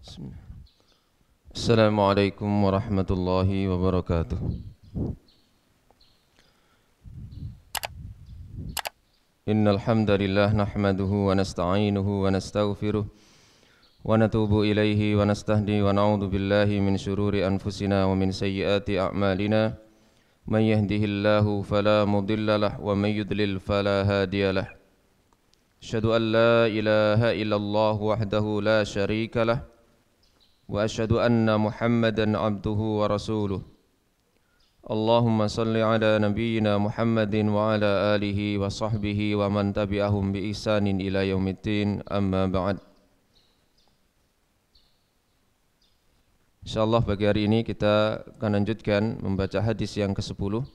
Bismillah. Assalamualaikum warahmatullahi wabarakatuh. Innal hamdalillah nahmaduhu wa nasta'inuhu wa nastaghfiruh wa natubu ilaihi wa nastahdi wa na'udzu billahi min syururi anfusina wa min sayyiati a'malina. Man yahdihillahu fala mudilla lahu wa man yudlil fala hadiya lahu. Asyhadu an la ilaha illallah wahdahu la syarika lahu wa asyhadu anna Muhammadan abduhu wa rasuluh. Allahumma salli ala nabiyyina Muhammadin wa ala alihi wa sahbihi wa man tabi'ahum bi ihsanin ila yaumiddin, amma ba'd. Insyaallah pagi hari ini kita akan lanjutkan membaca hadis yang ke-10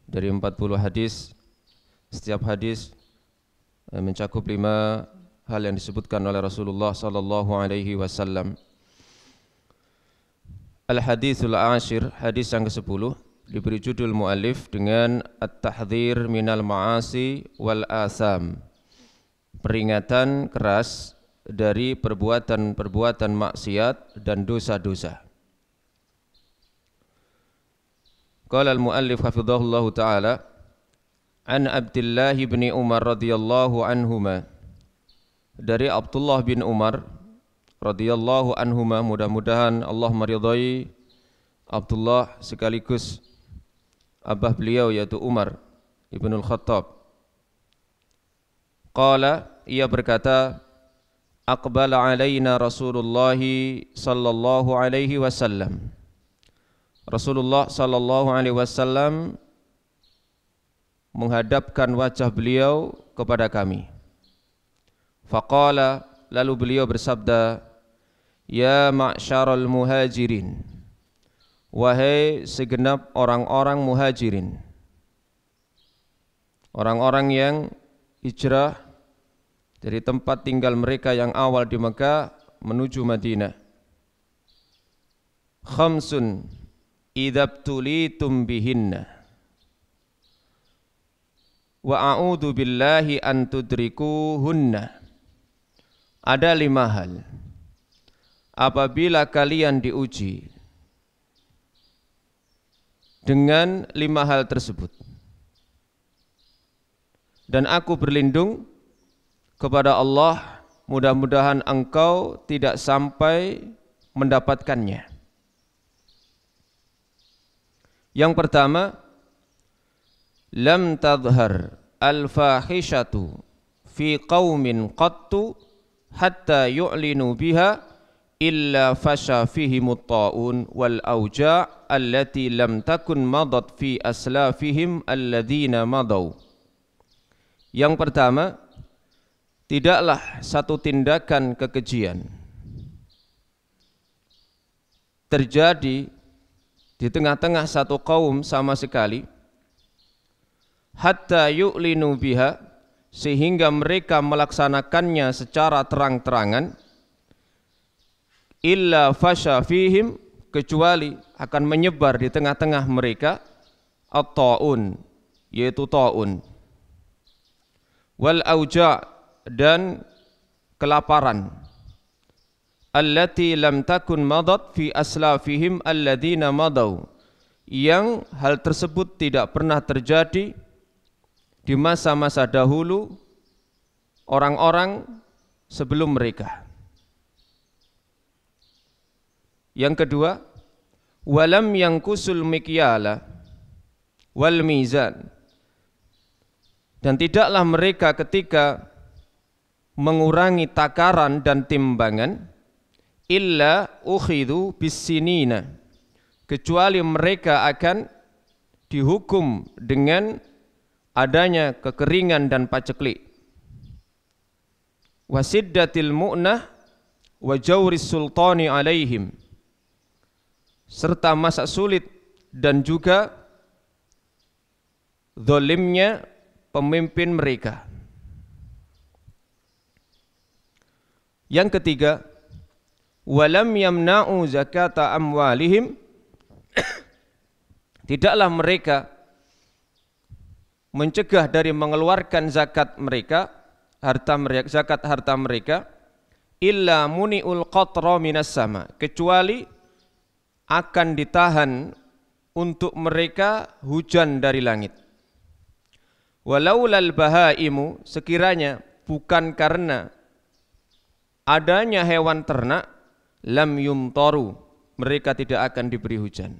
dari 40 hadis. Setiap hadis mencakup 5 hal yang disebutkan oleh Rasulullah sallallahu alaihi wasallam. Al-hadithul ashir, hadis yang ke-10, diberi judul muallif dengan at-tahdhir minal ma'asi wal asam. Peringatan keras dari perbuatan-perbuatan maksiat dan dosa-dosa. Qala al-muallif hafizahullahu ta'ala an Abdullah bin Umar radhiyallahu anhuma, dari Abdullah bin Umar radhiyallahu anhuma, mudah-mudahan Allah meridhai Abdullah sekaligus abah beliau yaitu Umar ibnul Khattab. Qala, ia berkata, aqbala alaina Rasulullah sallallahu alaihi wasallam. Rasulullah sallallahu alaihi wasallam menghadapkan wajah beliau kepada kami. Faqala, lalu beliau bersabda, ya ma'syaral muhajirin, wahai segenap orang-orang muhajirin, orang-orang yang hijrah dari tempat tinggal mereka yang awal di Mekah menuju Madinah. Khamsun idabtulitum bihinna wa a'udzu billahi an tudrikuhunna. Ada 5 hal apabila kalian diuji dengan 5 hal tersebut, dan aku berlindung kepada Allah mudah-mudahan engkau tidak sampai mendapatkannya. Yang pertama, lam tadhhar al-fahishatu fi qaumin qattu hatta yu'linu biha illa fasha fihimut ta'un wal auja' allati lam takun madat fi aslafihim alladhina madaw. Yang pertama, tidaklah satu tindakan kekejian terjadi di tengah-tengah satu kaum sama sekali, hatta yu'linu biha, sehingga mereka melaksanakannya secara terang-terangan, illa fasha fihim, kecuali akan menyebar di tengah-tengah mereka at-ta'un, yaitu ta'un, wal auja', dan kelaparan, allati lam takun madat fi aslafihim alladhina madaw, yang hal tersebut tidak pernah terjadi di masa-masa dahulu orang-orang sebelum mereka. Yang kedua, walam yankusul mikyala wal mizan, dan tidaklah mereka ketika mengurangi takaran dan timbangan, illa ukhidhu bisinina, kecuali mereka akan dihukum dengan adanya kekeringan dan paceklik. Wasiddatil mu'nah wa jawris sultani alaihim, serta masa sulit dan juga zalimnya pemimpin mereka. Yang ketiga, walam yamna'u zakata amwalihim, tidaklah mereka mencegah dari mengeluarkan zakat mereka, zakat harta mereka, illa muni'ul qatra minas sama, kecuali akan ditahan untuk mereka hujan dari langit. Walaulal bahaimu, sekiranya bukan karena adanya hewan ternak, lam yumtaru, mereka tidak akan diberi hujan.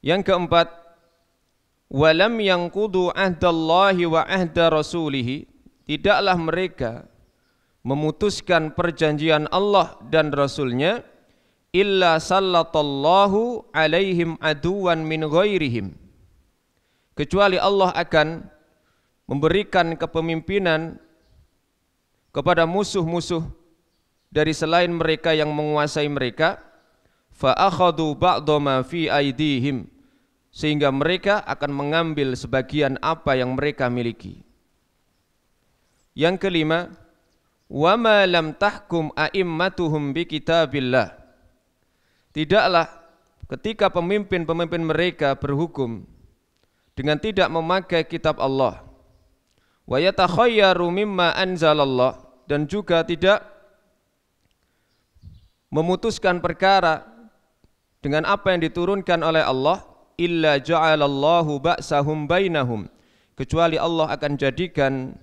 Yang keempat, walam yanqudu ahdallahi wa ahda rasulihi, tidaklah mereka memutuskan perjanjian Allah dan Rasulnya, illa sallatallahu alaihim aduwan min ghairihim, kecuali Allah akan memberikan kepemimpinan kepada musuh-musuh dari selain mereka yang menguasai mereka, fa akhadhu ba'dha ma fi aidihim, sehingga mereka akan mengambil sebagian apa yang mereka miliki. Yang kelima, wa ma lam tahkum a'immatuhum bi kitabillah, tidaklah ketika pemimpin-pemimpin mereka berhukum dengan tidak memakai kitab Allah, wa yatakhayyaru mimma anzalallah, dan juga tidak memutuskan perkara dengan apa yang diturunkan oleh Allah, illa ja'alallahu ba'sahum bainahum, kecuali Allah akan jadikan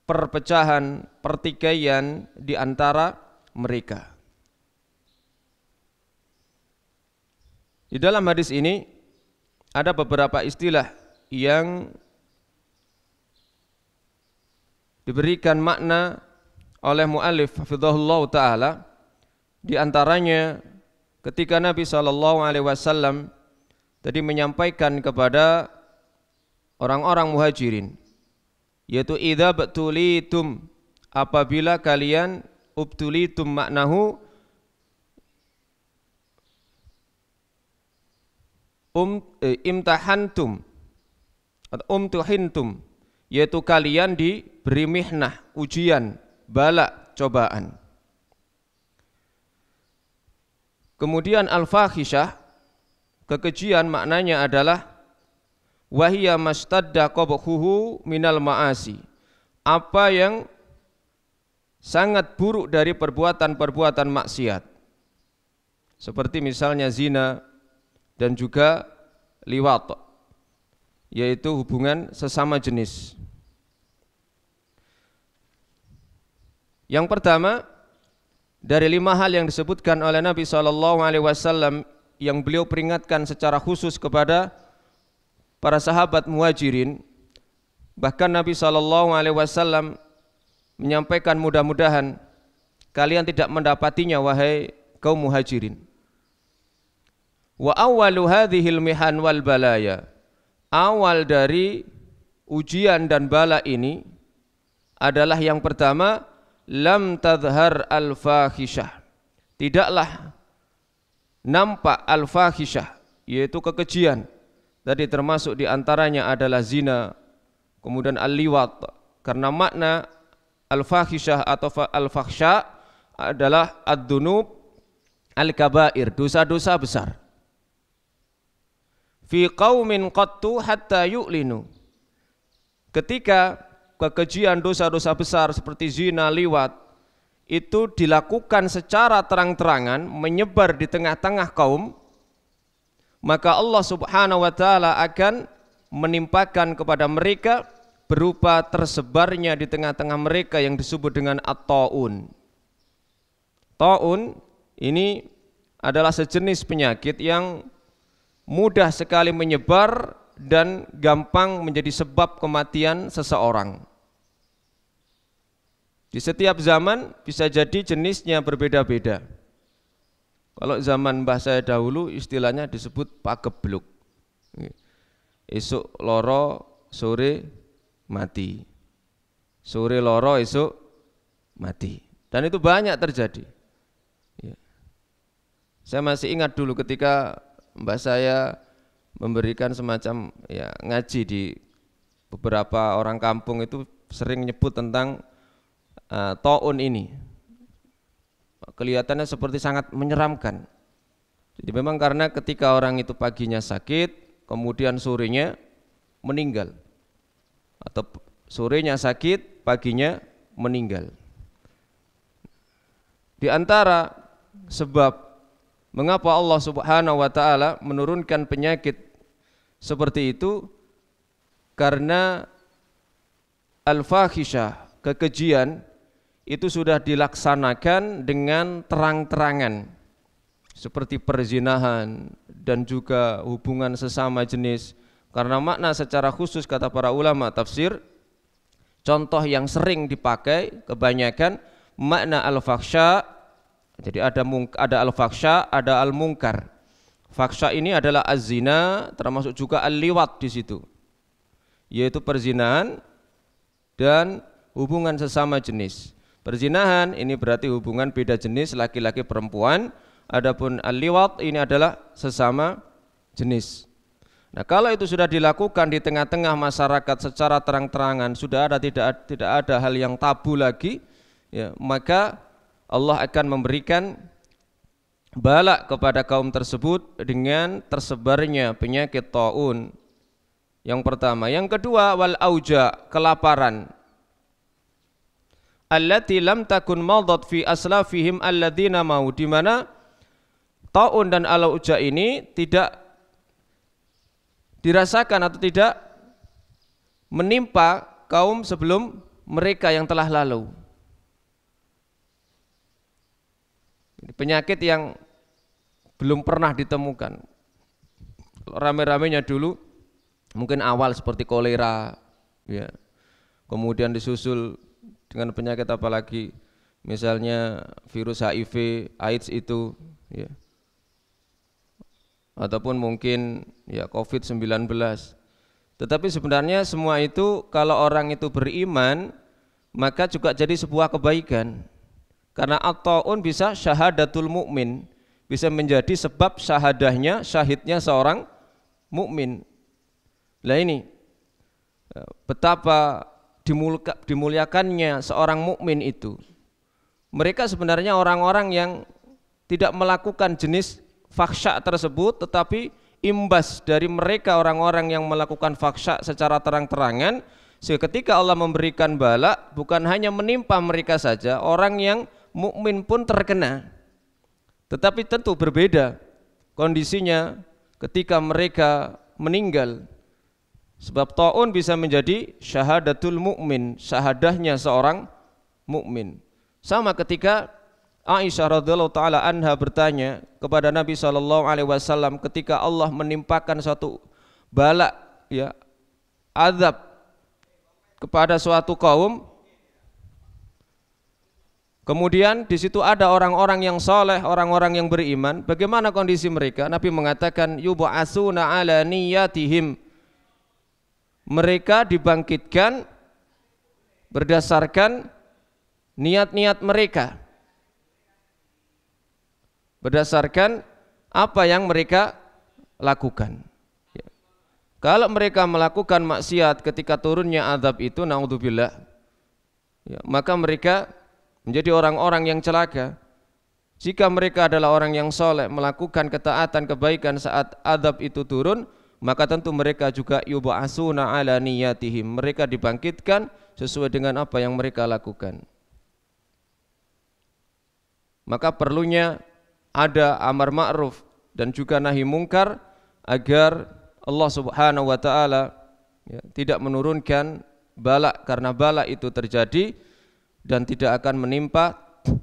perpecahan, pertikaian di antara mereka. Di dalam hadis ini ada beberapa istilah yang diberikan makna oleh muallif hafizahullah taala. Di antaranya ketika Nabi SAW tadi menyampaikan kepada orang-orang muhajirin, yaitu idza batulitum, apabila kalian, ubtulitum maknahu imtahantum atau umtuhintum, yaitu kalian diberi mihnah, ujian, bala, cobaan. Kemudian al-fahisyah, kekejian, maknanya adalah wahiyya mastadda qabhuhu minal ma'asi, apa yang sangat buruk dari perbuatan-perbuatan maksiat, seperti misalnya zina dan juga liwat, yaitu hubungan sesama jenis. Yang pertama dari 5 hal yang disebutkan oleh Nabi SAW yang beliau peringatkan secara khusus kepada para sahabat muhajirin, bahkan Nabi SAW menyampaikan, mudah-mudahan kalian tidak mendapatinya wahai kaum muhajirin. Wa awwalu hadhil mihan wal balaya, awal dari ujian dan bala ini adalah yang pertama, lam tadhhar al-fahisyah, tidaklah nampak al-fahisyah, yaitu kekejian. Tadi termasuk diantaranya adalah zina, kemudian al-liwat, karena makna al-fahisyah atau al-fakhsha adalah ad-dunub al-kabair, dosa-dosa besar. Fi qaumin qattu hatta yu'linu, ketika kekejian dosa-dosa besar seperti zina, liwat itu dilakukan secara terang-terangan, menyebar di tengah-tengah kaum, maka Allah Subhanahu wa taala akan menimpakan kepada mereka berupa tersebarnya di tengah-tengah mereka yang disebut dengan at-taun. Taun ini adalah sejenis penyakit yang mudah sekali menyebar dan gampang menjadi sebab kematian seseorang. Di setiap zaman bisa jadi jenisnya berbeda-beda. Kalau zaman mbah saya dahulu istilahnya disebut pagebluk. Esok loro, sore mati. Sore loro, esok mati. Dan itu banyak terjadi. Saya masih ingat dulu ketika mbah saya memberikan semacam ngaji di beberapa orang kampung, itu sering nyebut tentang taun ini. Kelihatannya seperti sangat menyeramkan. Jadi memang karena ketika orang itu paginya sakit, kemudian sorenya meninggal, atau sorenya sakit, paginya meninggal. Di antara sebab mengapa Allah Subhanahu wa taala menurunkan penyakit seperti itu karena al-fahisyah, kekejian itu sudah dilaksanakan dengan terang-terangan seperti perzinahan dan juga hubungan sesama jenis. Karena makna secara khusus kata para ulama tafsir, contoh yang sering dipakai kebanyakan makna al-fakhsya. Jadi ada al-fakhsya, ada al-munkar. Fakhsya ini adalah az-zina, termasuk juga al-liwat di situ, yaitu perzinahan dan hubungan sesama jenis. Perzinahan ini berarti hubungan beda jenis laki-laki perempuan. Adapun al-liwat ini adalah sesama jenis. Nah, kalau itu sudah dilakukan di tengah-tengah masyarakat secara terang-terangan, sudah ada tidak ada hal yang tabu lagi, ya, maka Allah akan memberikan bala kepada kaum tersebut dengan tersebarnya penyakit taun. Yang pertama, yang kedua wal auja, kelaparan. Allati lam takun madat fi aslafihim alladzina mau, di mana taun dan al-auja ini tidak dirasakan atau tidak menimpa kaum sebelum mereka yang telah lalu. Penyakit yang belum pernah ditemukan. Rame-ramenya dulu mungkin awal seperti kolera, ya. Kemudian disusul dengan penyakit apalagi, misalnya virus HIV, AIDS itu, ya. Ataupun mungkin ya COVID-19. Tetapi sebenarnya semua itu kalau orang itu beriman maka juga jadi sebuah kebaikan. Karena at-taun bisa syahadatul mukmin, bisa menjadi sebab syahadahnya, syahidnya seorang mukmin. Lah ini betapa dimuliakannya seorang mukmin itu. Mereka sebenarnya orang-orang yang tidak melakukan jenis fakhsya tersebut, tetapi imbas dari mereka orang-orang yang melakukan fakhsya secara terang-terangan, sehingga ketika Allah memberikan bala bukan hanya menimpa mereka saja, orang yang mukmin pun terkena. Tetapi tentu berbeda kondisinya ketika mereka meninggal. Sebab taun bisa menjadi syahadatul mukmin, syahadahnya seorang mukmin. Sama ketika Aisyah radhiyallahu taala anha bertanya kepada Nabi SAW ketika Allah menimpakan suatu bala, ya, azab kepada suatu kaum, kemudian di situ ada orang-orang yang soleh, orang-orang yang beriman, bagaimana kondisi mereka? Nabi mengatakan yub'atsuna ala niyatihim, mereka dibangkitkan berdasarkan niat-niat mereka, berdasarkan apa yang mereka lakukan. Ya. Kalau mereka melakukan maksiat ketika turunnya azab itu, naudzubillah, ya, maka mereka menjadi orang-orang yang celaka. Jika mereka adalah orang yang soleh, melakukan ketaatan kebaikan saat azab itu turun, maka tentu mereka juga yub'atsuna ala niyatihim, mereka dibangkitkan sesuai dengan apa yang mereka lakukan. Maka perlunya ada amar ma'ruf dan juga nahi mungkar agar Allah Subhanahu wa taala, ya, tidak menurunkan bala, karena bala itu terjadi dan tidak akan menimpa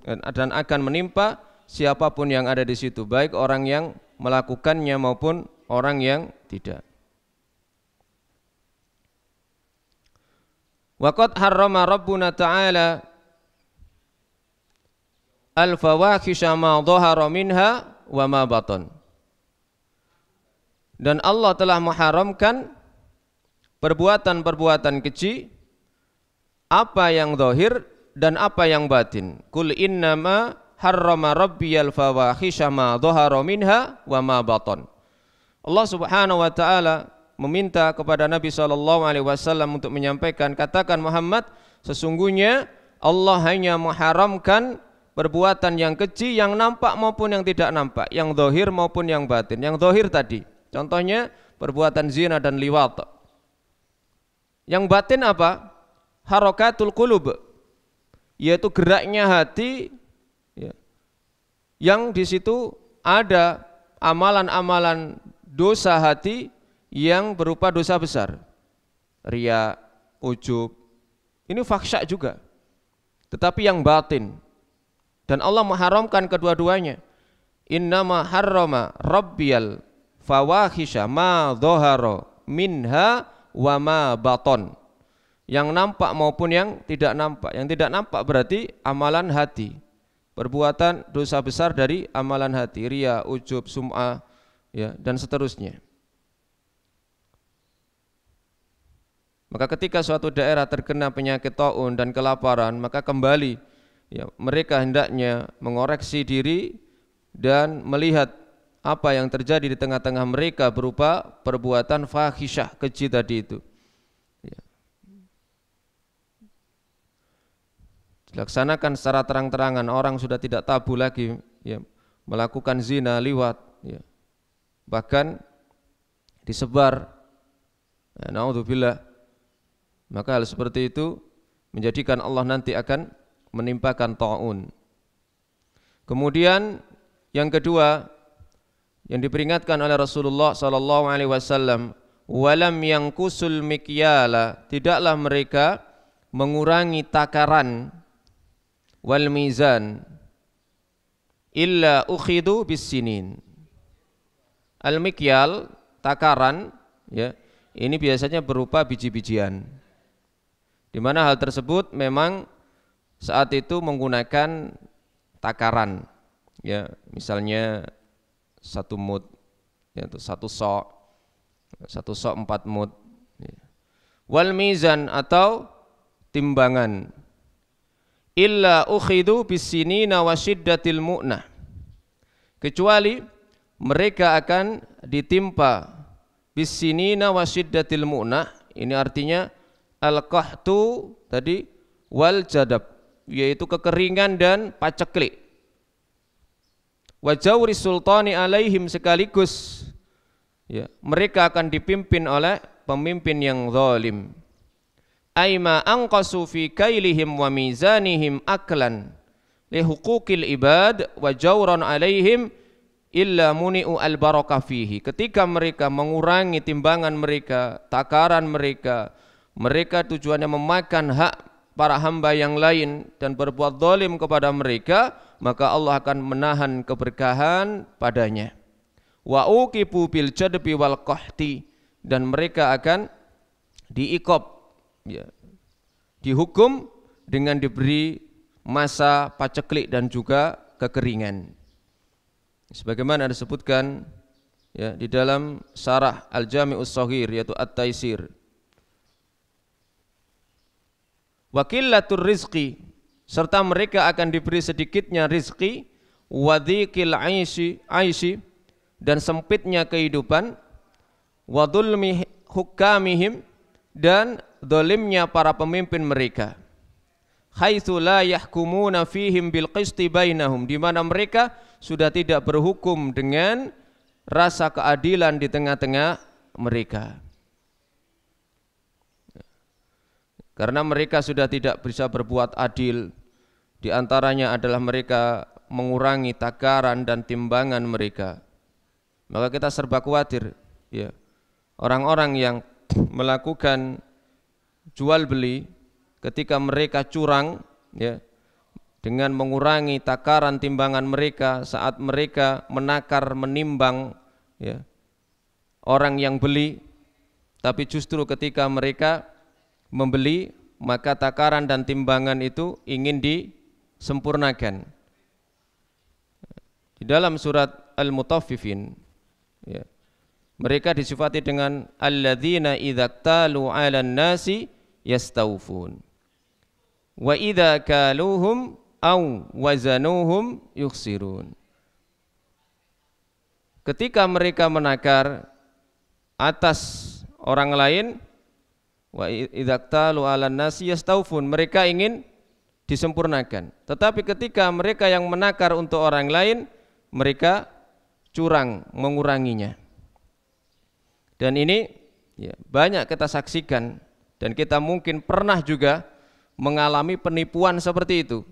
dan akan menimpa siapapun yang ada di situ, baik orang yang melakukannya maupun orang yang tidak. Wa qad harrama Rabbuna ta'ala al-fawahisha ma dhahara minha wa ma batan. Dan Allah telah mengharamkan perbuatan-perbuatan keji, apa yang zahir dan apa yang batin. Qul innama harrama rabbiyal fawahisha ma dhahara minha wa ma batan. Allah Subhanahu wa taala meminta kepada Nabi SAW untuk menyampaikan, katakan Muhammad, sesungguhnya Allah hanya mengharamkan perbuatan yang keji, yang nampak maupun yang tidak nampak, yang zahir maupun yang batin. Yang zahir tadi, contohnya perbuatan zina dan liwat. Yang batin apa? Harakatul qulub, yaitu geraknya hati, ya, yang di situ ada amalan-amalan dosa hati yang berupa dosa besar, riya, ujub, ini fahsya juga, tetapi yang batin. Dan Allah mengharamkan kedua-duanya. Innama harrama rabbiyal fawahisha ma dhahara minha wa ma baton. Yang nampak maupun yang tidak nampak. Yang tidak nampak berarti amalan hati, perbuatan dosa besar dari amalan hati, riya, ujub, sum'ah, ya, dan seterusnya. Maka ketika suatu daerah terkena penyakit taun dan kelaparan, maka kembali, ya, mereka hendaknya mengoreksi diri dan melihat apa yang terjadi di tengah-tengah mereka berupa perbuatan fahisyah, keji tadi itu. Ya. Dilaksanakan secara terang-terangan, orang sudah tidak tabu lagi, ya, melakukan zina, liwat, ya. Bahkan disebar, ya, naudzubillah. Maka hal seperti itu menjadikan Allah nanti akan menimpakan ta'un. Kemudian yang kedua yang diperingatkan oleh Rasulullah sallallahu alaihi wasallam, walam yanqusul mikyala, tidaklah mereka mengurangi takaran, wal mizan illa ukhidu bisinin. Al mikyal, takaran, ya, ini biasanya berupa biji-bijian, di mana hal tersebut memang saat itu menggunakan takaran, ya, misalnya 1 mud, yaitu 1 sok 4 mud, ya. Wal mizan atau timbangan, illa ukhidu bisinina wa syiddatil mu'nah, kecuali mereka akan ditimpa bisinina wa syiddatil mu'nah. Ini artinya al-qahtu tadi wal jadab, yaitu kekeringan dan paceklik. Wa jawri sultani alaihim, sekaligus, ya, mereka akan dipimpin oleh pemimpin yang zalim. Aima anqasu fi kailihim wa mizanihim aklan li huquqil ibad wa jawran alaihim illa muni'u al-barakah fihi. Ketika mereka mengurangi timbangan mereka, takaran mereka, mereka tujuannya memakan hak para hamba yang lain dan berbuat zalim kepada mereka, maka Allah akan menahan keberkahan padanya. Wa uqibu bil jadbi wal qahti, dan mereka akan diiqab, ya, dihukum dengan diberi masa paceklik dan juga kekeringan. Sebagaimana disebutkan, ya, di dalam Syarah Al-Jami'us Shaghir, yaitu At-Taisir. Wa qillatur rizqi, serta mereka akan diberi sedikitnya rizki, wa dhiqil aishi, dan sempitnya kehidupan, wa dhulmi hukamihim, dan zalimnya para pemimpin mereka, haitsu la yahkumuna fihim bil qisti bainahum, di mana mereka sudah tidak berhukum dengan rasa keadilan di tengah-tengah mereka. Karena mereka sudah tidak bisa berbuat adil, di antaranya adalah mereka mengurangi takaran dan timbangan mereka. Maka kita serba khawatir, ya, orang-orang yang melakukan jual beli ketika mereka curang, ya, dengan mengurangi takaran timbangan mereka saat mereka menakar, menimbang, ya, orang yang beli, tapi justru ketika mereka membeli, maka takaran dan timbangan itu ingin disempurnakan. Di dalam surat Al-Mutaffifin, ya, mereka disifati dengan alladzina idza talu 'alan nasi yastawfun wa idza kaluhum aw wazanuhum yukhsirun. Ketika mereka menakar atas orang lain, wa idza talu 'alan nasi yastawfun, mereka ingin disempurnakan. Tetapi ketika mereka yang menakar untuk orang lain, mereka curang, menguranginya. Dan ini, ya, banyak kita saksikan, dan kita mungkin pernah juga mengalami penipuan seperti itu.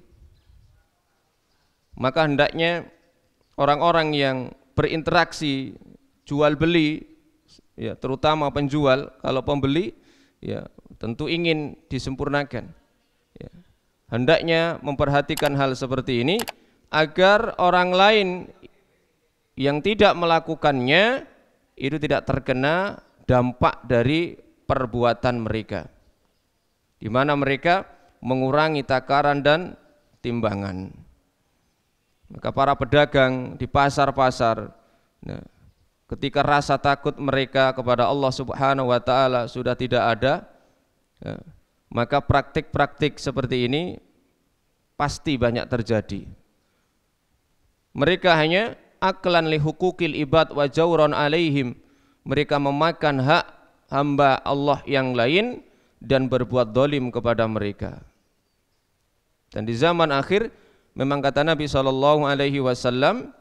Maka hendaknya orang-orang yang berinteraksi jual beli, ya terutama penjual, kalau pembeli ya tentu ingin disempurnakan. Ya. Hendaknya memperhatikan hal seperti ini agar orang lain yang tidak melakukannya itu tidak terkena dampak dari perbuatan mereka, di mana mereka mengurangi takaran dan timbangan. Maka para pedagang di pasar-pasar, nah, ketika rasa takut mereka kepada Allah Subhanahu wa Ta'ala sudah tidak ada, ya, maka praktik-praktik seperti ini pasti banyak terjadi. Mereka hanya aklan li hukukil ibad wa jawran alaihim, mereka memakan hak hamba Allah yang lain dan berbuat dolim kepada mereka. Dan di zaman akhir memang kata Nabi SAW,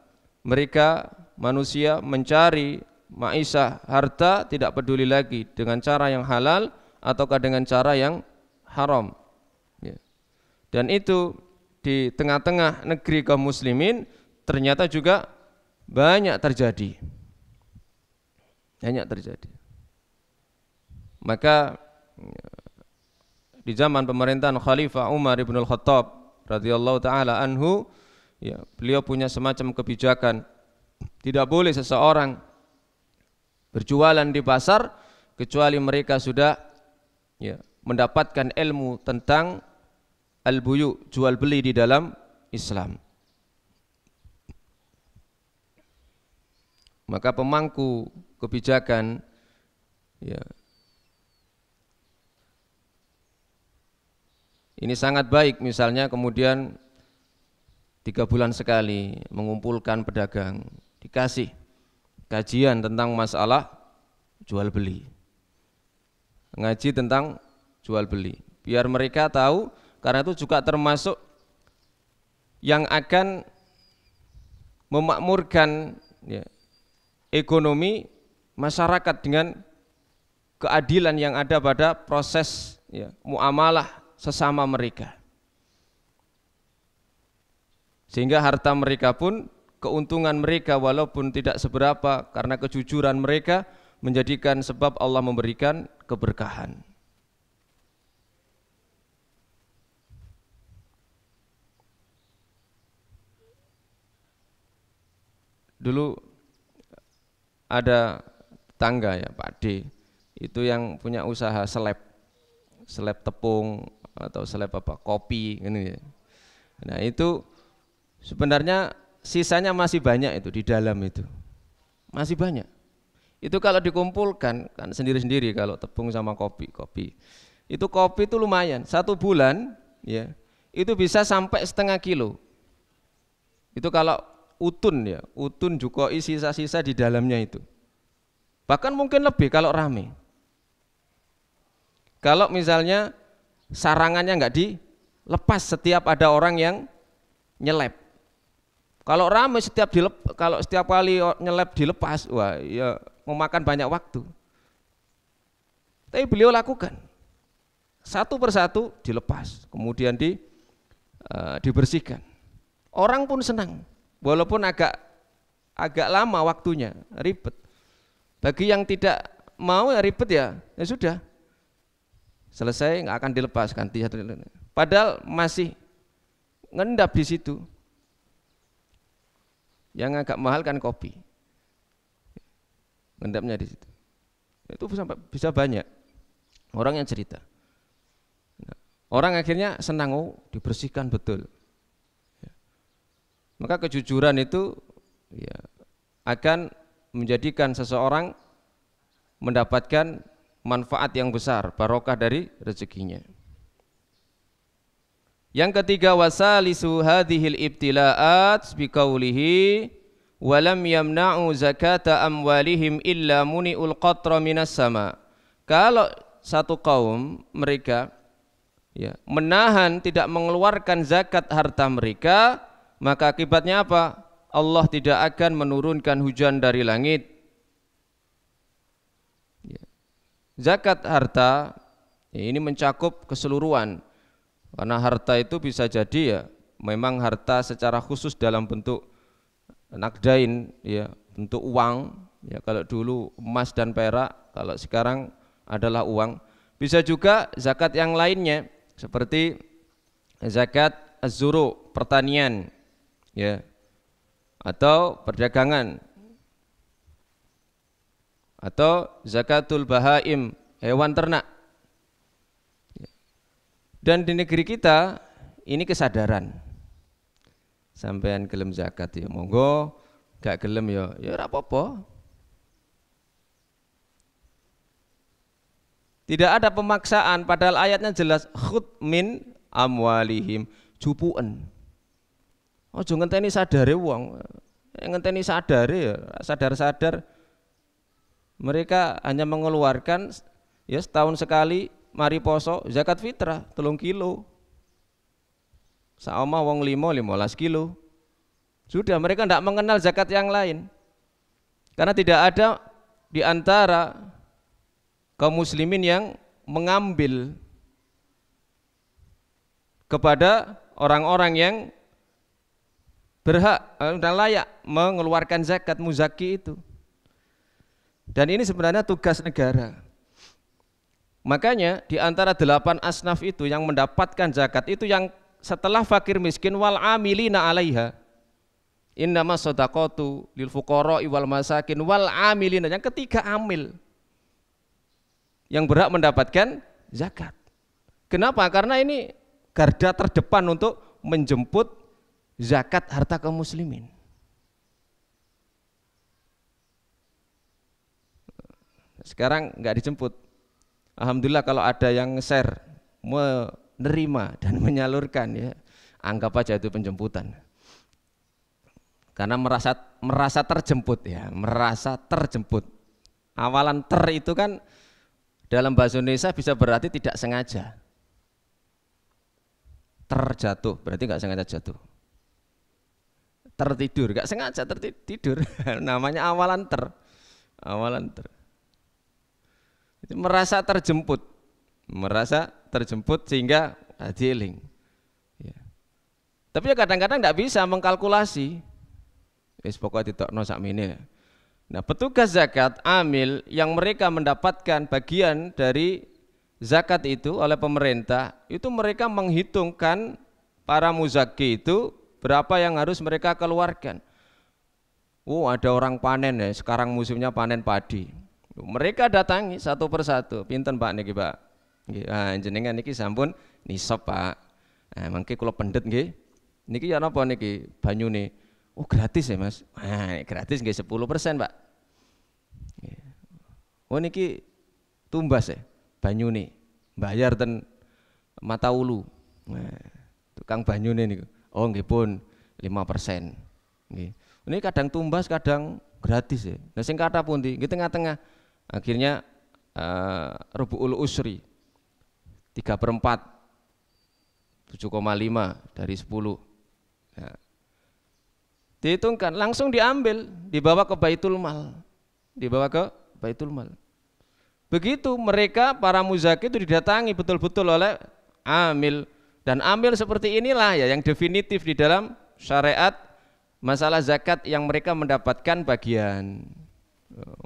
mereka manusia mencari maisha, harta, tidak peduli lagi dengan cara yang halal ataukah dengan cara yang haram. Ya. Dan itu di tengah-tengah negeri kaum muslimin ternyata juga banyak terjadi. Banyak terjadi. Maka di zaman pemerintahan Khalifah Umar ibn al-Khattab radhiyallahu ta'ala anhu, ya, beliau punya semacam kebijakan, tidak boleh seseorang berjualan di pasar kecuali mereka sudah, ya, mendapatkan ilmu tentang al-buyu, jual beli di dalam Islam. Maka pemangku kebijakan, ya, ini sangat baik misalnya kemudian 3 bulan sekali mengumpulkan pedagang, dikasih kajian tentang masalah jual beli, ngaji tentang jual beli, biar mereka tahu, karena itu juga termasuk yang akan memakmurkan, ya, ekonomi masyarakat dengan keadilan yang ada pada proses, ya, muamalah sesama mereka, sehingga harta mereka pun, keuntungan mereka walaupun tidak seberapa karena kejujuran mereka menjadikan sebab Allah memberikan keberkahan. Dulu ada tetangga, ya, Pak D, itu yang punya usaha seleb tepung atau seleb kopi ini, ya. Nah itu sebenarnya sisanya masih banyak, itu di dalam itu masih banyak. Itu kalau dikumpulkan kan sendiri-sendiri, kalau tepung sama kopi itu lumayan, 1 bulan, ya, itu bisa sampai setengah kilo. Itu kalau utun, ya, utun jukoi sisa-sisa di dalamnya itu. Bahkan mungkin lebih kalau rame. Kalau misalnya sarangannya nggak dilepas setiap ada orang yang nyelep. Kalau rame kalau setiap kali nyelep dilepas, wah, ya memakan banyak waktu. Tapi beliau lakukan. Satu persatu dilepas, kemudian dibersihkan. Orang pun senang. Walaupun agak lama waktunya, ribet. Bagi yang tidak mau ya ribet, ya sudah. Selesai, nggak akan dilepas, ganti satu. Padahal masih ngendap di situ. Yang agak mahal kan kopi. Ngendapnya di situ. Itu sampai bisa banyak orang yang cerita. Orang akhirnya senang, oh dibersihkan betul. Maka kejujuran itu, ya, akan menjadikan seseorang mendapatkan manfaat yang besar, barokah dari rezekinya. Yang ketiga, wasalisu hadhil ibtila'at biqaulihi wa lam yamna'u zakata amwalihim illa muni'ul qatra minas sama. Kalau satu kaum mereka, ya, menahan tidak mengeluarkan zakat harta mereka, maka akibatnya apa? Allah tidak akan menurunkan hujan dari langit. Ya. Zakat harta, ya, ini mencakup keseluruhan. Karena harta itu bisa jadi, ya, memang harta secara khusus dalam bentuk nakdain, ya, bentuk uang, ya, kalau dulu emas dan perak, kalau sekarang adalah uang. Bisa juga zakat yang lainnya seperti zakat az-zuru, pertanian, ya, atau perdagangan, atau zakatul bahaim, hewan ternak. Dan di negeri kita ini kesadaran, sampean gelem zakat ya monggo, gak gelem ya ora apa-apa. Tidak ada pemaksaan, padahal ayatnya jelas khud min amwalihim, jupuan. Ojo ngenteni sadare wong, ngenteni sadare ya sadar-sadar. Mereka hanya mengeluarkan ya setahun sekali mari poso zakat fitrah 3 kilo. Saomah wong 15 kilo. Sudah, mereka tidak mengenal zakat yang lain. Karena tidak ada di antara kaum muslimin yang mengambil kepada orang-orang yang berhak dan layak mengeluarkan zakat muzaki itu. Dan ini sebenarnya tugas negara. Makanya di antara 8 asnaf itu yang mendapatkan zakat itu yang setelah fakir miskin wal amilina 'alaiha. Innamas shadaqatu lil fuqara wal masakin wal amilina, yang ketiga amil. Yang berhak mendapatkan zakat. Kenapa? Karena ini garda terdepan untuk menjemput zakat harta kaum muslimin. Sekarang nggak dijemput. Alhamdulillah kalau ada yang share, menerima dan menyalurkan, ya anggap aja itu penjemputan. Karena merasa terjemput, ya, merasa terjemput. Awalan ter itu kan dalam bahasa Indonesia bisa berarti tidak sengaja. Terjatuh berarti nggak sengaja jatuh. Tertidur nggak sengaja tertidur. Namanya awalan ter. Awalan ter. Merasa terjemput sehingga dieling. Ya. Tapi ya kadang-kadang tidak bisa mengkalkulasi. Wis pokoknya ditokno sakmene. Nah, petugas zakat amil yang mereka mendapatkan bagian dari zakat itu oleh pemerintah, itu mereka menghitungkan para muzaki itu berapa yang harus mereka keluarkan. Ada orang panen ya, sekarang musimnya panen padi. Mereka datangi satu persatu, pinten Pak niki Pak. Nggih, jenengan niki sampun nisab Pak. Mangke kula pendet nggih. Niki ya napa niki banyune? Oh gratis ya Mas. Gratis nggih 10% Pak. Oh niki tumbas ya banyune. Bayar ten mata ulu. Tukang banyune niku. Oh nggih pun 5%. Nggih. Ini kadang tumbas, kadang gratis ya. Nah sing kathah pundi? Nggih tengah-tengah. Akhirnya rubu'ul usri 3/4 7,5 dari 10. Nah, dihitungkan langsung diambil, dibawa ke Baitul Mal. Dibawa ke Baitul Mal. Begitu mereka para muzaki itu didatangi betul-betul oleh amil, dan amil seperti inilah ya yang definitif di dalam syariat masalah zakat yang mereka mendapatkan bagian.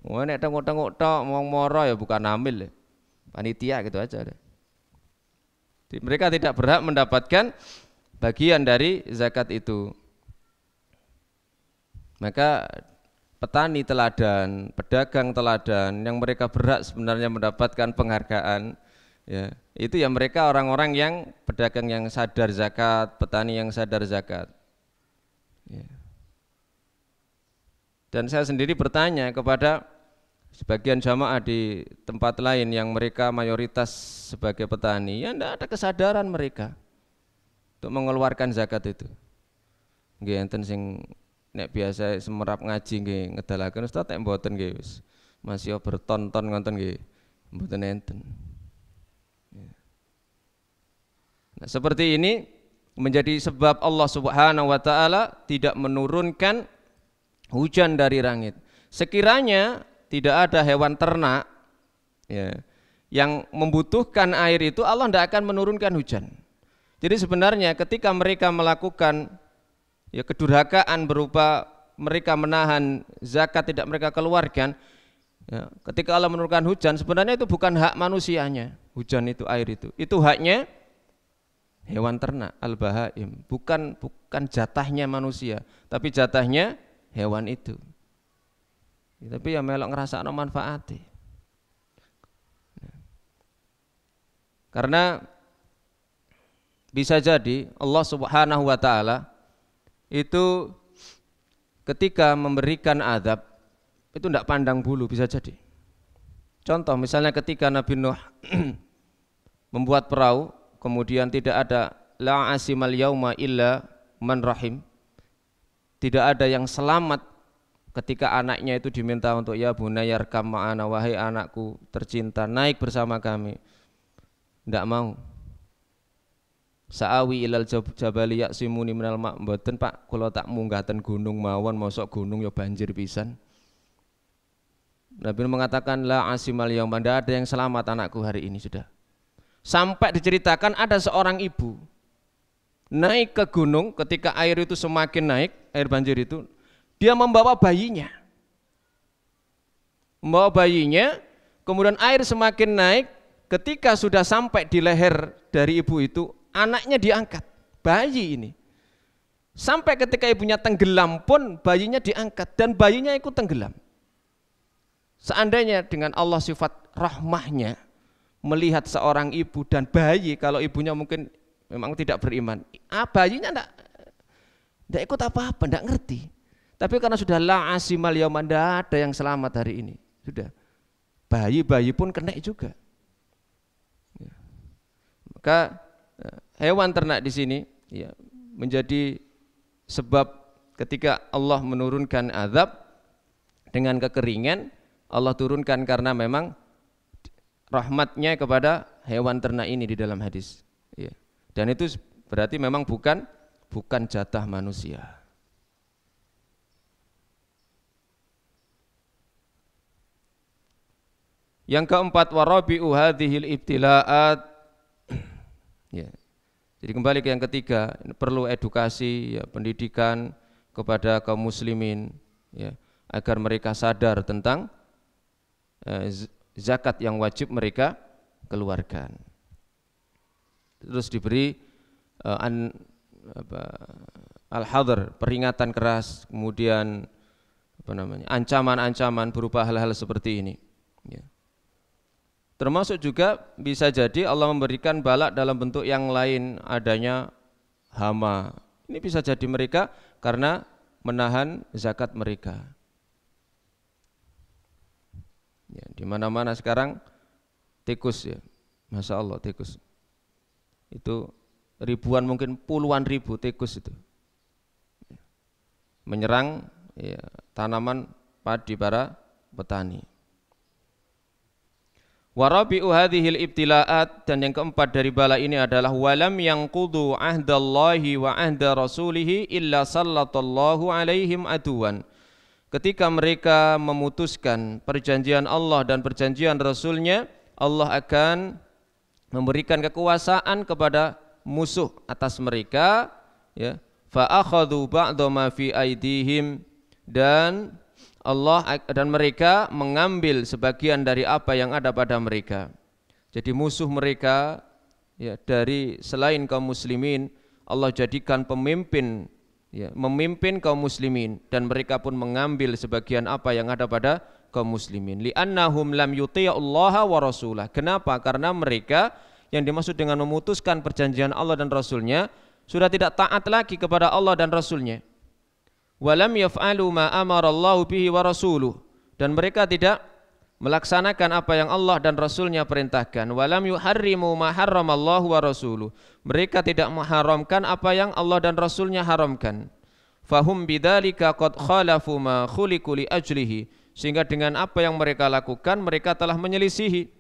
Nek tengok-tengok tok wong moro ya bukan amil ya. Panitia gitu aja deh. Mereka tidak berhak mendapatkan bagian dari zakat itu. Maka petani teladan, pedagang teladan yang mereka berhak sebenarnya mendapatkan penghargaan, ya, itu ya mereka orang-orang yang pedagang yang sadar zakat, petani yang sadar zakat. Ya. Dan saya sendiri bertanya kepada sebagian jamaah di tempat lain yang mereka mayoritas sebagai petani, ya tidak ada kesadaran mereka untuk mengeluarkan zakat itu. Nggih enten sing nek biasa semerap ngaji nggih ngedalaken Ustaz nek mboten nggih wis masih bertonton ngonten nggih mboten enten. Nah, seperti ini menjadi sebab Allah Subhanahu wa taala tidak menurunkan hujan dari langit. Sekiranya tidak ada hewan ternak ya, yang membutuhkan air itu, Allah tidak akan menurunkan hujan. Jadi sebenarnya ketika mereka melakukan ya kedurhakaan berupa mereka menahan zakat tidak mereka keluarkan, ya, ketika Allah menurunkan hujan sebenarnya itu bukan hak manusianya, hujan itu, air itu haknya hewan ternak, al-bahaim, bukan jatahnya manusia, tapi jatahnya hewan itu. Ya, tapi ya melok ngerasakno manfaatnya. Karena bisa jadi Allah Subhanahu wa taala itu ketika memberikan azab itu tidak pandang bulu, bisa jadi. Contoh misalnya ketika Nabi Nuh membuat perahu, kemudian tidak ada la asimal yauma illa man rahim, tidak ada yang selamat ketika anaknya itu diminta untuk ya bunayyarkam ma'ana, wahai anakku tercinta naik bersama kami, tidak mau. Sa'awi ilal jabali ya'simuni minal ma', mboten Pak, kula tak munggaten gunung mawon, mosok gunung ya banjir pisan. Nabi mengatakan la asimal yauma, tidak ada yang selamat anakku hari ini sudah. Sampai diceritakan ada seorang ibu naik ke gunung ketika air itu semakin naik, air banjir itu, dia membawa bayinya. Membawa bayinya, kemudian air semakin naik, ketika sudah sampai di leher dari ibu itu, anaknya diangkat, bayi ini. Sampai ketika ibunya tenggelam pun bayinya diangkat dan bayinya ikut tenggelam. Seandainya dengan Allah sifat rahmahnya melihat seorang ibu dan bayi, kalau ibunya mungkin memang tidak beriman, bayinya tidak ikut apa-apa, tidak ngerti. Tapi karena sudah la asimal yauma, tidak ada yang selamat hari ini, sudah bayi-bayi pun kena juga. Maka hewan ternak di sini ya, menjadi sebab ketika Allah menurunkan azab dengan kekeringan, Allah turunkan karena memang rahmatnya kepada hewan ternak ini di dalam hadis. Ya. Dan itu berarti memang bukan jatah manusia. Yang keempat, warabi'u hadhil ibtila'at. Ya. Jadi kembali ke yang ketiga, perlu edukasi, ya, pendidikan kepada kaum muslimin, ya, agar mereka sadar tentang zakat yang wajib mereka keluarkan. Terus diberi al-hadr, peringatan keras, kemudian ancaman-ancaman berupa hal-hal seperti ini. Ya. Termasuk juga bisa jadi Allah memberikan balak dalam bentuk yang lain, adanya hama. Ini bisa jadi mereka karena menahan zakat mereka. Ya, di mana-mana sekarang tikus, ya, masya Allah tikus. Itu ribuan, mungkin puluhan ribu tikus itu menyerang, ya, tanaman padi para petani. Warabi'u hadhil ibtila'at, dan yang keempat dari bala ini adalah walam yanqudu ahdallahi wa ahda rasulihi illa sallatallahu alaihim aduwan. Ketika mereka memutuskan perjanjian Allah dan perjanjian Rasulnya, Allah akan memberikan kekuasaan kepada musuh atas mereka, ya, fa akhadhu ba'dha ma fi aidihim, dan Allah dan mereka mengambil sebagian dari apa yang ada pada mereka. Jadi musuh mereka, ya, dari selain kaum muslimin, Allah jadikan pemimpin, ya, memimpin kaum muslimin, dan mereka pun mengambil sebagian apa yang ada pada kaum muslimin. Li'annahum lam yuti'ullaha wa rasulah. Kenapa? Karena mereka yang dimaksud dengan memutuskan perjanjian Allah dan Rasulnya sudah tidak taat lagi kepada Allah dan Rasulnya. Walam yaf'alu ma amarallahu bihi wa rasuluh, dan mereka tidak melaksanakan apa yang Allah dan Rasulnya perintahkan. Walam yuharrimu ma harramallahu wa rasuluh, mereka tidak mengharamkan apa yang Allah dan Rasulnya haramkan. Fahum bidzalika qad khalafu ma khuliqu li ajlihi, sehingga dengan apa yang mereka lakukan mereka telah menyelisihi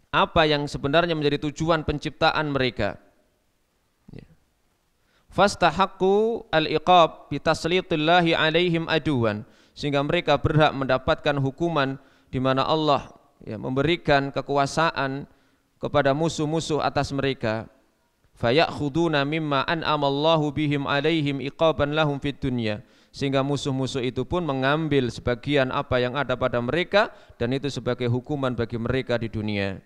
apa yang sebenarnya menjadi tujuan penciptaan mereka. Fastahaqqu al-iqab bitaslitillahi alaihim aduwan, sehingga mereka berhak mendapatkan hukuman di mana Allah, ya, memberikan kekuasaan kepada musuh-musuh atas mereka. Fayakhuduna mimma an'amallahu bihim alaihim iqaban lahum fid dunya, sehingga musuh-musuh itu pun mengambil sebagian apa yang ada pada mereka dan itu sebagai hukuman bagi mereka di dunia.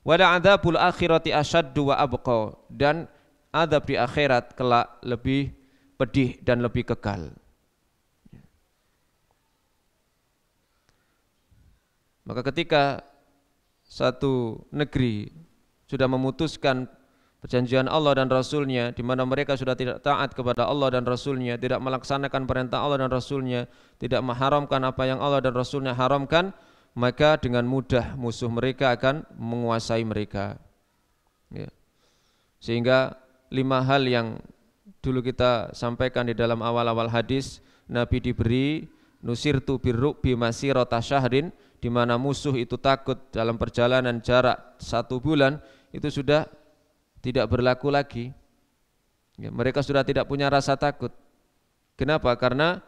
Wala adzabul akhirati asyaddu wa abqa, dan azab di akhirat kelak lebih pedih dan lebih kekal. Maka ketika satu negeri sudah memutuskan perjanjian Allah dan Rasulnya, di mana mereka sudah tidak taat kepada Allah dan Rasulnya, tidak melaksanakan perintah Allah dan Rasulnya, tidak mengharamkan apa yang Allah dan Rasulnya haramkan, maka dengan mudah musuh mereka akan menguasai mereka. Ya. Sehingga 5 hal yang dulu kita sampaikan di dalam awal-awal hadis, Nabi diberi nusirtu birru'bi masirata syahrin, di mana musuh itu takut dalam perjalanan jarak 1 bulan, itu sudah tidak berlaku lagi. Ya, mereka sudah tidak punya rasa takut. Kenapa? Karena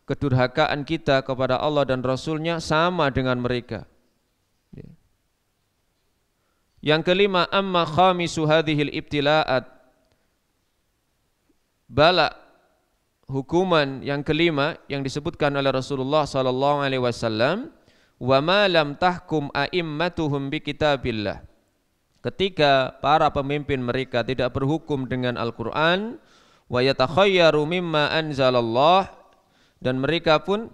kedurhakaan kita kepada Allah dan Rasulnya sama dengan mereka. Ya. Yang kelima, amma khamisu hadhil ibtila'at, bala, hukuman yang kelima yang disebutkan oleh Rasulullah sallallahu alaihi wasallam, wa ma lam tahkum a'immatuhum bi kitabillah. Ketika para pemimpin mereka tidak berhukum dengan Al-Quran, wa yatakhayyaru mimma anzalallah, dan mereka pun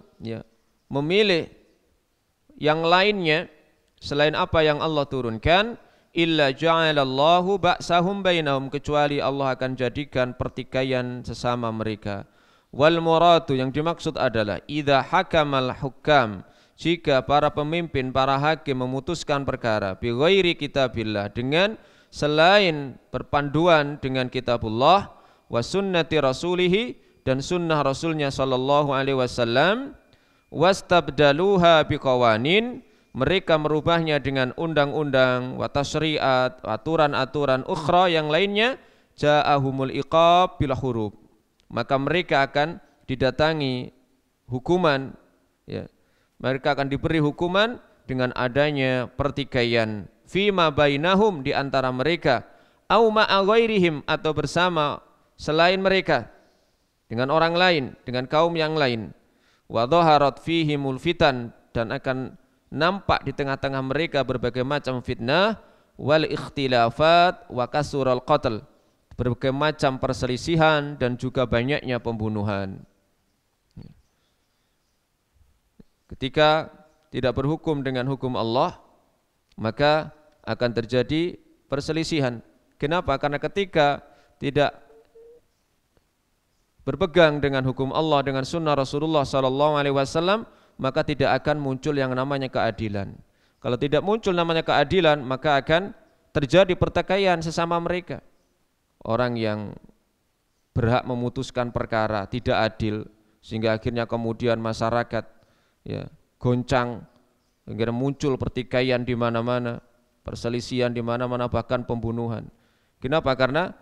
memilih yang lainnya selain apa yang Allah turunkan, illa ja'alallahu ba'sahum bainahum, kecuali Allah akan jadikan pertikaian sesama mereka. Wal muradu, yang dimaksud adalah idza hakamal hukam, jika para pemimpin, para hakim memutuskan perkara bi ghairi kitabillah, dengan selain berpanduan dengan kitabullah, wa sunnati rasulihi, dan sunnah rasulnya sallallahu alaihi wasallam, wastabdaluha biqawanin, mereka merubahnya dengan undang-undang, wa tasyri'at, aturan-aturan ukhra yang lainnya, ja'ahumul iqab bil hurub, maka mereka akan didatangi hukuman, ya, mereka akan diberi hukuman dengan adanya pertikaian, fima bainahum, di antara mereka, au ma'a ghairihim, atau bersama selain mereka, dengan orang lain, dengan kaum yang lain, wa dhaharat fihimul fitan, dan akan nampak di tengah-tengah mereka berbagai macam fitnah, wal ikhtilafat wa kasural qatl, berbagai macam perselisihan dan juga banyaknya pembunuhan. Ketika tidak berhukum dengan hukum Allah, maka akan terjadi perselisihan. Kenapa? Karena ketika tidak berpegang dengan hukum Allah, dengan sunnah Rasulullah SAW, maka tidak akan muncul yang namanya keadilan. Kalau tidak muncul namanya keadilan, maka akan terjadi pertikaian sesama mereka. Orang yang berhak memutuskan perkara tidak adil, sehingga akhirnya kemudian masyarakat goncang, akhirnya muncul pertikaian di mana-mana, perselisihan di mana-mana, bahkan pembunuhan. Kenapa? Karena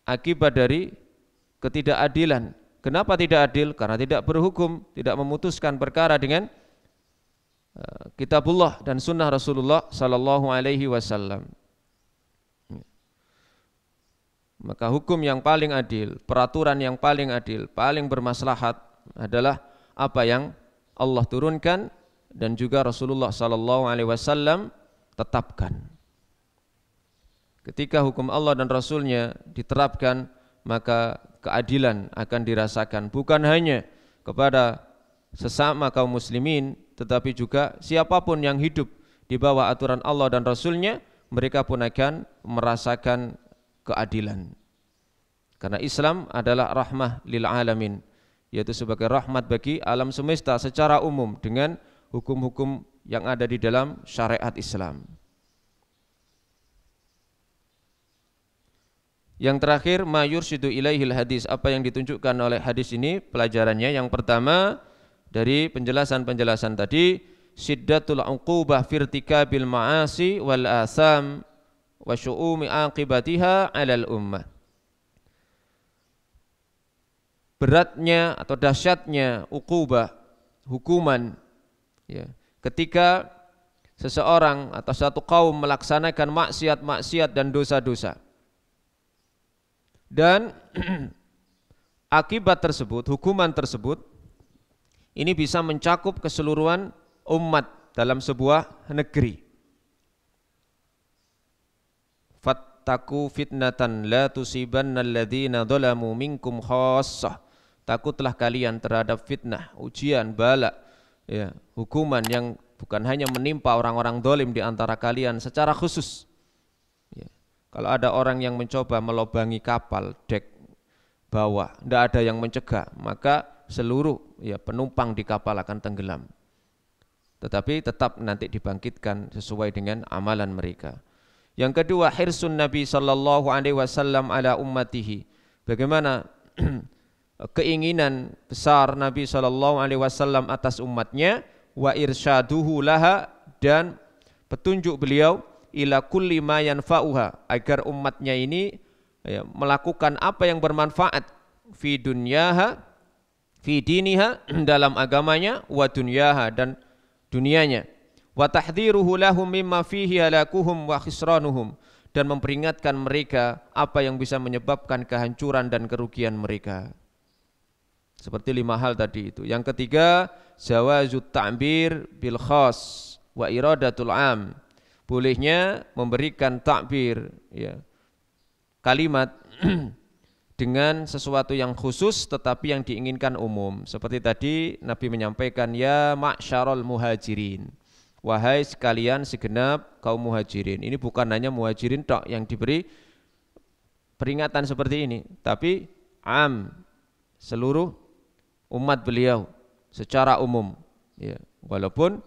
akibat dari ketidakadilan. Kenapa tidak adil? Karena tidak berhukum, tidak memutuskan perkara dengan kitabullah dan sunnah Rasulullah sallallahu alaihi wasallam. Maka hukum yang paling adil, peraturan yang paling adil, paling bermaslahat adalah apa yang Allah turunkan dan juga Rasulullah sallallahu alaihi wasallam tetapkan. Ketika hukum Allah dan Rasulnya diterapkan, maka keadilan akan dirasakan bukan hanya kepada sesama kaum muslimin, tetapi juga siapapun yang hidup di bawah aturan Allah dan Rasulnya, mereka pun akan merasakan keadilan. Karena Islam adalah rahmah lil alamin, yaitu sebagai rahmat bagi alam semesta secara umum dengan hukum-hukum yang ada di dalam syariat Islam. Yang terakhir, ma yursyidu ilaihil hadis, apa yang ditunjukkan oleh hadis ini pelajarannya. Yang pertama dari penjelasan-penjelasan tadi, syiddatul uqubah firtikabil ma'asi wal asam wa syu'umi aqibatiha 'alal ummah. Beratnya atau dahsyatnya uqubah, hukuman, ketika seseorang atau satu kaum melaksanakan maksiat-maksiat dan dosa-dosa, dan akibat tersebut, hukuman tersebut ini bisa mencakup keseluruhan umat dalam sebuah negeri. Fattaku fitnatan la tusibanna alladhina dhalamu minkum khassah. Takutlah kalian terhadap fitnah, ujian, bala, ya, hukuman yang bukan hanya menimpa orang-orang zalim di antara kalian secara khusus. Ya. Kalau ada orang yang mencoba melobangi kapal dek bawah, tidak ada yang mencegah, maka seluruh penumpang di kapal akan tenggelam. Tetapi tetap nanti dibangkitkan sesuai dengan amalan mereka. Yang kedua, hirsun Nabi sallallahu alaihi wasallam ala ummatihi. Bagaimana keinginan besar Nabi sallallahu alaihi wasallam atas umatnya, wa irsyaduhu laha, dan petunjuk beliau ila kulli ma yanfa'uha, agar umatnya ini melakukan apa yang bermanfaat fi dunyaha, fi diniha, dalam agamanya, wa dunyaha, dan dunianya, wa tahdhiruhu lahum mimma fihi halakuhum wa khusranuhum, dan memperingatkan mereka apa yang bisa menyebabkan kehancuran dan kerugian mereka. Seperti 5 hal tadi itu. Yang ketiga, zawazut ta'bir bil khas wa iradatul am. Bolehnya memberikan takbir, kalimat dengan sesuatu yang khusus tetapi yang diinginkan umum. Seperti tadi Nabi menyampaikan, ya ma'syarul muhajirin, wahai sekalian segenap kaum muhajirin. Ini bukan hanya muhajirin tok yang diberi peringatan seperti ini, tapi am, seluruh umat beliau secara umum, walaupun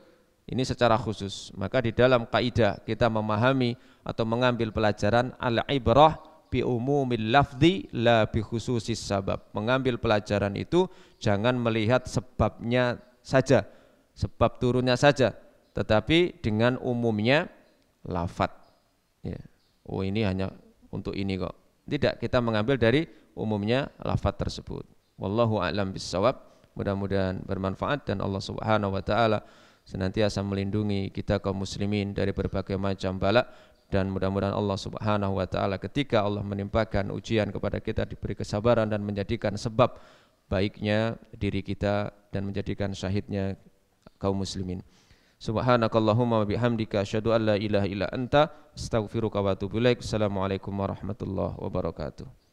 ini secara khusus. Maka di dalam kaidah kita memahami atau mengambil pelajaran al-ibrah bi umumil lafzi la bi khususis sabab. Mengambil pelajaran itu jangan melihat sebabnya saja, sebab turunnya saja, tetapi dengan umumnya lafaz. Oh, ini hanya untuk ini kok. Tidak, kita mengambil dari umumnya lafaz tersebut. Wallahu a'lam bissawab. Mudah-mudahan bermanfaat dan Allah Subhanahu wa taala senantiasa melindungi kita kaum muslimin dari berbagai macam bala, dan mudah-mudahan Allah Subhanahu wa taala ketika Allah menimpakan ujian kepada kita diberi kesabaran dan menjadikan sebab baiknya diri kita dan menjadikan syahidnya kaum muslimin. Subhanakallahumma wa bihamdika asyhadu an la ilaha illa anta astaghfiruka wa atubu ilaik. Assalamualaikum warahmatullahi wabarakatuh.